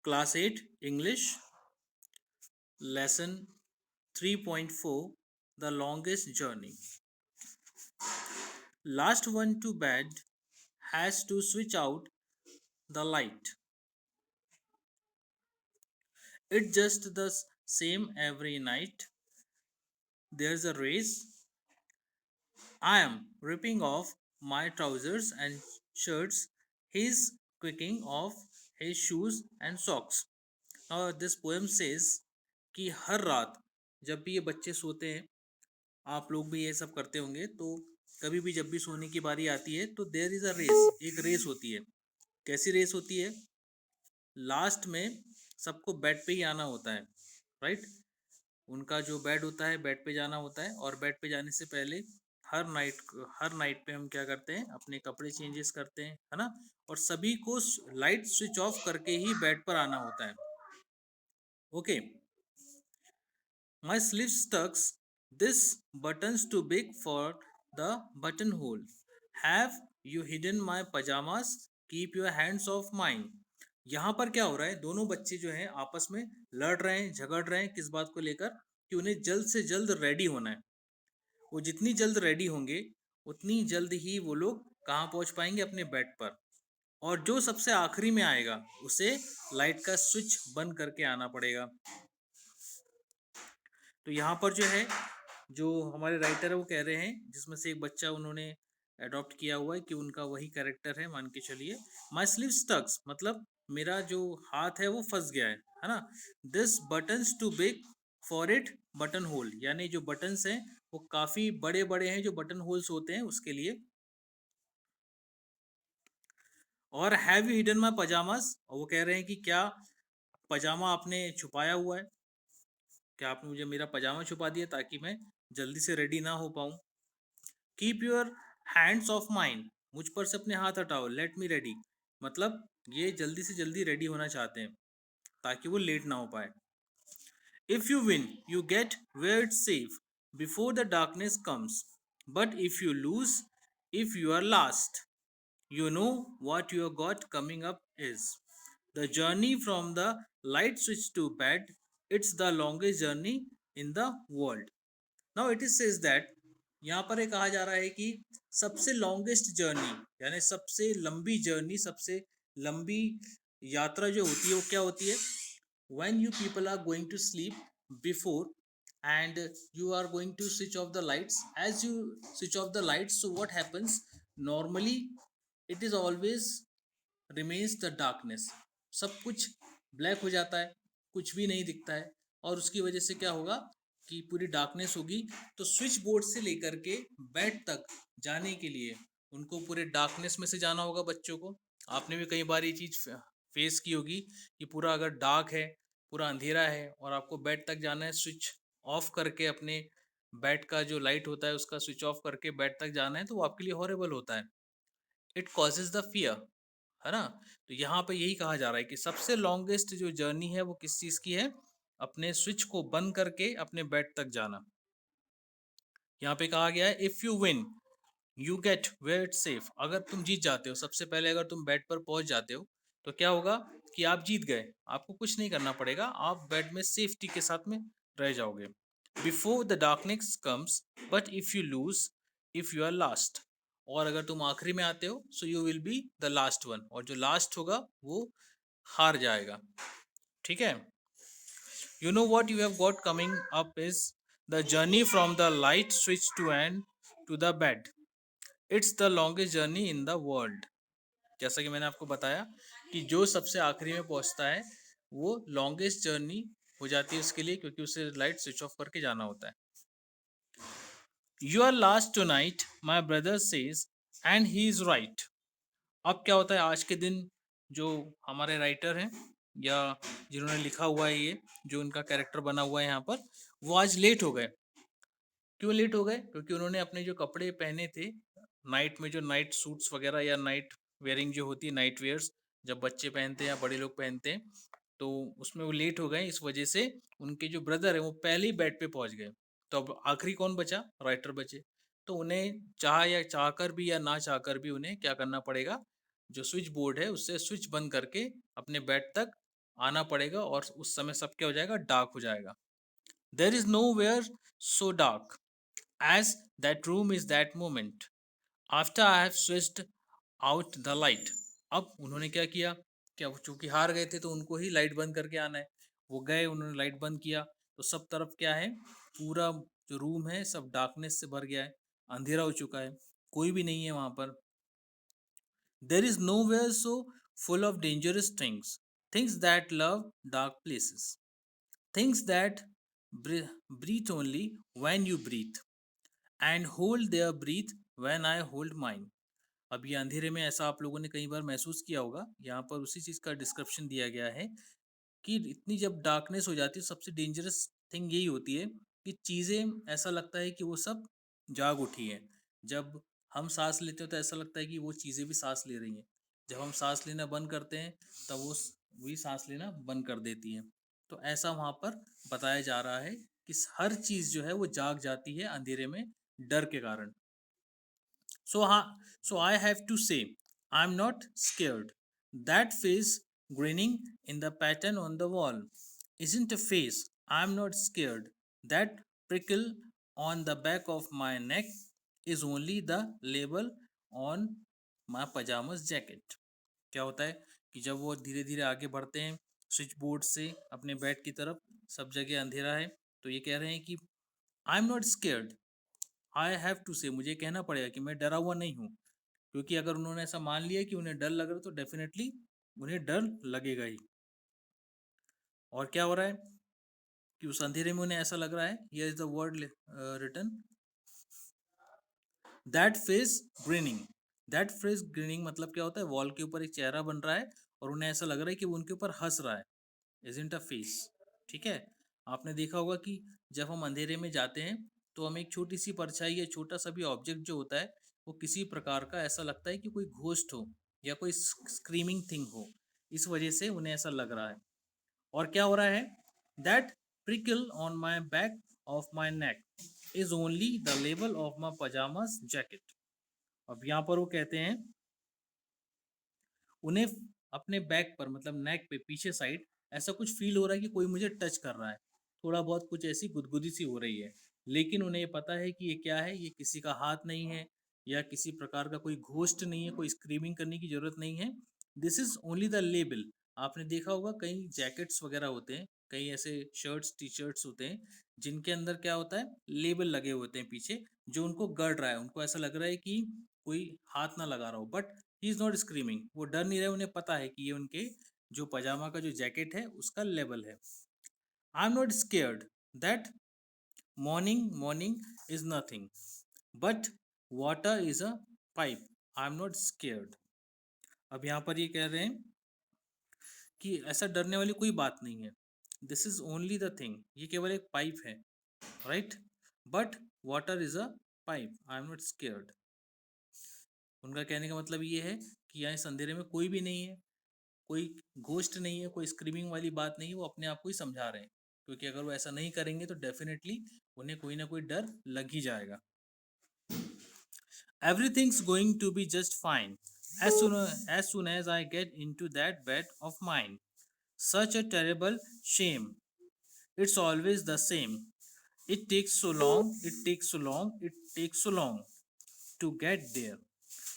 Class 8 English Lesson 3.4 The Longest Journey. Last one to bed has to switch out the light. It's just the same every night. There's a race. I am ripping off my trousers and shirts. He's kicking off his shoes and socks. Now this poem says कि हर रात जब भी ये बच्चे सोते हैं, आप लोग भी ये सब करते होंगे, तो कभी भी जब भी सोने की बारी आती है तो देयर इज अ रेस, एक रेस होती है. कैसी रेस होती है? लास्ट में सबको बेड पे ही आना होता है, राइट? उनका जो बेड होता है, बेड पे जाना होता है, और बेड पे जाने से पहले हर नाइट पे हम क्या करते हैं, अपने कपड़े चेंजेस करते हैं, है ना? और सभी को लाइट स्विच ऑफ करके ही बेड पर आना होता है. Okay. My sleeve tucks. This button's too big for the buttonhole. Have you hidden my pajamas? Keep your hands off mine. यहाँ पर क्या हो रहा है? दोनों बच्चे जो हैं आपस में लड़ रहे हैं, झगड़ रहे हैं. किस बात को लेकर? कि उन्हें जल्द से जल्द रेडी होना है. वो जितनी जल्द रेडी होंगे उतनी जल्द ही वो लोग कहाँ पहुंच पाएंगे? अपने बेड पर. और जो सबसे आखिरी में आएगा उसे लाइट का स्विच बंद करके आना पड़ेगा. तो यहाँ पर जो है, जो हमारे राइटर है वो कह रहे हैं, जिसमें से एक बच्चा उन्होंने अडॉप्ट किया हुआ है कि उनका वही कैरेक्टर है, मान के चलिए. माई स्लीव स्टक्स मतलब मेरा जो हाथ है वो फंस गया है ना? This buttons too big for it button hole, यानी जो बटन्स हैं वो काफी बड़े बड़े हैं, जो बटन होल्स होते हैं उसके लिए. और have you hidden my pyjamas, और वो कह रहे हैं कि क्या पजामा आपने छुपाया हुआ है? क्या आपने मुझे मेरा पजामा छुपा दिया ताकि मैं जल्दी से रेडी ना हो पाऊं? Keep your hands of mind, मुझ पर से अपने हाथ हटाओ. लेट मी रेडी मतलब ये जल्दी से जल्दी रेडी होना चाहते हैं ताकि वो लेट ना हो पाए. If you win you get where it's safe before the darkness comes, but if you lose, if you are last, you know what you got coming up is the journey from the light switch to bed. It's the longest journey in the world. Now it is says that यहाँ पर ये कहा जा रहा है कि सबसे longest journey, यानी सबसे लंबी जर्नी, सबसे लंबी यात्रा जो होती है वो क्या होती है? when you people are going to sleep before and you are going to switch off the lights. As you switch off the lights, so what happens normally? It is always remains the darkness. सब कुछ black हो जाता है, कुछ भी नहीं दिखता है, और उसकी वजह से क्या होगा कि पूरी डार्कनेस होगी. तो स्विच बोर्ड से लेकर के बेड तक जाने के लिए उनको पूरे डार्कनेस में से जाना होगा बच्चों को. आपने भी कई बार ये चीज फेस की होगी कि पूरा अगर डार्क है, पूरा अंधेरा है, और आपको बेड तक जाना है, स्विच ऑफ करके अपने बेड का जो लाइट होता है उसका स्विच ऑफ करके बेड तक जाना है, तो वो आपके लिए हॉरेबल होता है. इट कॉजेज द फियर, है ना? तो यहाँ पे यही कहा जा रहा है कि सबसे लॉन्गेस्ट जो जर्नी है वो किस चीज की है? अपने स्विच को बंद करके अपने बेड तक जाना. यहाँ पे कहा गया है if you win you get where it safe. अगर तुम जीत जाते हो, सबसे पहले अगर तुम बेड पर पहुंच जाते हो तो क्या होगा कि आप जीत गए, आपको कुछ नहीं करना पड़ेगा, आप बेड में सेफ्टी के साथ में रह जाओगे. Before the darkness comes, but if you lose, if you are last. और अगर तुम आखिरी में आते हो so you will be the last one, और जो लास्ट होगा वो हार जाएगा. ठीक है? You know what you have got coming up is the journey from the light switch to and to the bed. It's the longest journey in the world. जैसा कि मैंने आपको बताया कि जो सबसे आखिरी में पहुंचता है वो लॉन्गेस्ट जर्नी हो जाती है उसके लिए, क्योंकि उसे लाइट स्विच ऑफ करके जाना होता है. You are last tonight, my brother says, and he is right. अब क्या होता है आज के दिन, जो हमारे राइटर हैं या जिन्होंने लिखा हुआ है, ये जो उनका कैरेक्टर बना हुआ है यहाँ पर, वो आज लेट हो गए. क्यों लेट हो गए? क्योंकि उन्होंने अपने जो कपड़े पहने थे नाइट में, जो नाइट सूट्स वगैरह या नाइट वेयरिंग जो होती है, नाइट वेयर्स जब बच्चे पहनते हैं या बड़े लोग पहनते हैं, तो उसमें वो लेट हो गए. इस वजह से उनके जो ब्रदर है वो पहले ही बेड पे पहुंच गए. तो अब आखिरी कौन बचा? राइटर बचे. तो उन्हें चाहकर भी या ना चाहकर भी उन्हें क्या करना पड़ेगा? जो स्विच बोर्ड है उससे स्विच बंद करके अपने बेड तक आना पड़ेगा और उस समय सब क्या हो जाएगा, डार्क हो जाएगा। There is no where so dark as that room is that moment after I have switched out the light. अब उन्होंने क्या किया, क्या वो चूंकि हार गए थे तो उनको ही लाइट बंद करके आना है। वो गए, उन्होंने लाइट बंद किया तो सब तरफ क्या है, पूरा जो रूम है सब डार्कनेस से भर गया है, अंधेरा हो चुका है, कोई भी नहीं है वहां पर। There is no where so full of dangerous things, things that love dark places, things that breathe only when you breathe and hold their breath when I hold mine। अब ये अंधेरे में ऐसा आप लोगों ने कई बार महसूस किया होगा, यहाँ पर उसी चीज़ का डिस्क्रिप्शन दिया गया है कि इतनी जब डार्कनेस हो जाती है सबसे डेंजरस थिंग यही होती है कि चीज़ें ऐसा लगता है कि वो सब जाग उठी हैं। जब हम सांस लेते हैं तो ऐसा लगता है कि वो चीज़ें भी सांस ले रही हैं, जब हम सांस लेना बंद करते हैं तब वो भी सांस लेना बंद कर देती हैं। तो ऐसा वहाँ पर बताया जा रहा है कि हर चीज़ जो है वो जाग जाती है अंधेरे में डर के कारण। So I have to say, I'm not scared. That face grinning in the pattern on the wall isn't a face. I'm not scared. That prickle on the back of my neck is only the label on my pajamas jacket। क्या होता है कि जब वो धीरे धीरे आगे बढ़ते हैं स्विच बोर्ड से अपने बेड की तरफ, सब जगह अंधेरा है, तो ये कह रहे हैं कि I am not scared, I have to say, मुझे कहना पड़ेगा कि मैं डरा हुआ नहीं हूँ। क्योंकि अगर उन्होंने ऐसा मान लिया कि उन्हें डर लग रहा है तो डेफिनेटली उन्हें डर लगेगा ही। और क्या हो रहा है कि उस अंधेरे में उन्हें ऐसा लग रहा है, here is the word written, that face greening. That face greening मतलब क्या होता है, वॉल के ऊपर एक चेहरा बन रहा है और उन्हें ऐसा लग रहा है कि वो उनके ऊपर हंस रहा है, इजंट अ फेस। ठीक है, आपने देखा होगा कि जब हम अंधेरे में जाते हैं तो हमें एक छोटी सी परछाई या छोटा सा भी ऑब्जेक्ट जो होता है वो किसी प्रकार का ऐसा लगता है कि कोई घोस्ट हो या कोई स्क्रीमिंग थिंग हो, इस वजह से उन्हें ऐसा लग रहा है। और क्या हो रहा है, that prickle on my back of my neck is only the level of my pyjamas jacket. अब यहाँ पर वो कहते हैं उन्हें अपने बैक पर मतलब नेक पे पीछे साइड ऐसा कुछ फील हो रहा है कि कोई मुझे टच कर रहा है, थोड़ा बहुत कुछ ऐसी गुदगुदी सी हो रही है, लेकिन उन्हें ये पता है कि ये क्या है, ये किसी का हाथ नहीं है या किसी प्रकार का कोई घोस्ट नहीं है, कोई स्क्रीमिंग करने की जरूरत नहीं है। This is only the label. आपने देखा होगा कई जैकेट्स वगैरह होते हैं, कई ऐसे शर्ट्स टी शर्ट्स होते हैं जिनके अंदर क्या होता है, लेबल लगे होते हैं पीछे, जो उनको गड़ रहा है, उनको ऐसा लग रहा है कि कोई हाथ ना लगा रहा हो, but he is not screaming, वो डर नहीं रहे, उन्हें पता है कि ये उनके जो पजामा का जो जैकेट है उसका लेवल है। आई am not scared that morning morning is nothing but water is a pipe, I am not scared. अब यहाँ पर ये कह रहे हैं कि ऐसा डरने वाली कोई बात नहीं है, this is only the thing, ये केवल एक पाइप है, right, but water is a pipe, I am not scared. उनका कहने का मतलब ये है कि यहाँ इस अंधेरे में कोई भी नहीं है, कोई घोस्ट नहीं है, कोई स्क्रीमिंग वाली बात नहीं है, वो अपने आप को ही समझा रहे हैं, क्योंकि अगर वो ऐसा नहीं करेंगे तो डेफिनेटली उन्हें कोई ना कोई डर लग ही जाएगा। Everything's going to be just fine as soon as I get into that bed of mine, such a terrible shame, it's always the same, it takes so long, it takes so long, it takes so long to get there।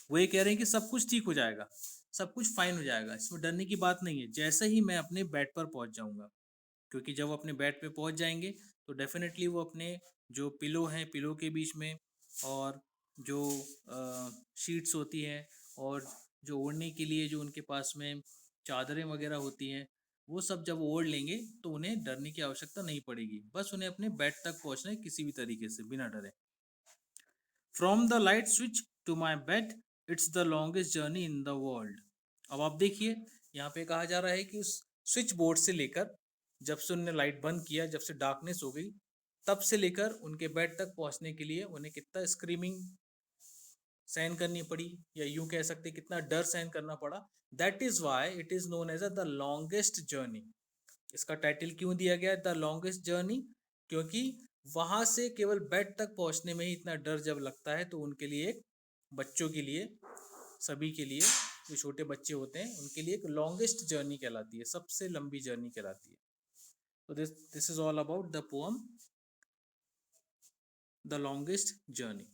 वो ये कह रहे हैं कि सब कुछ ठीक हो जाएगा, सब कुछ फाइन हो जाएगा, इसमें डरने की बात नहीं है, जैसे ही मैं अपने बेड पर पहुंच जाऊंगा। क्योंकि जब वो अपने बेड पे पहुंच जाएंगे तो डेफिनेटली वो अपने जो पिलो हैं, पिलो के बीच में और जो शीट्स होती हैं और जो ओढ़ने के लिए जो उनके पास में चादरें वगैरह होती हैं, वो सब जब ओढ़ लेंगे तो उन्हें डरने की आवश्यकता नहीं पड़ेगी, बस उन्हें अपने बेड तक पहुंचना है किसी भी तरीके से बिना डरे। From the light switch to my bed it's the longest journey in the world. अब आप देखिए यहाँ पे कहा जा रहा है कि उस स्विच बोर्ड से लेकर, जब से उन्होंने लाइट बंद किया, जब से डार्कनेस हो गई, तब से लेकर उनके बेड तक पहुंचने के लिए उन्हें कितना स्क्रीमिंग सहन करनी पड़ी, या यूं कह सकते कितना डर सहन करना पड़ा। That is why it is known as the longest journey. इसका टाइटल क्यों दिया गया द लॉन्गेस्ट जर्नी, क्योंकि वहां से केवल बेड तक पहुंचने में ही इतना डर जब लगता है तो उनके लिए, बच्चों के लिए, सभी के लिए जो छोटे बच्चे होते हैं उनके लिए एक लॉन्गेस्ट जर्नी कहलाती है, सबसे लंबी जर्नी कहलाती है। तो this is all about the poem the longest journey.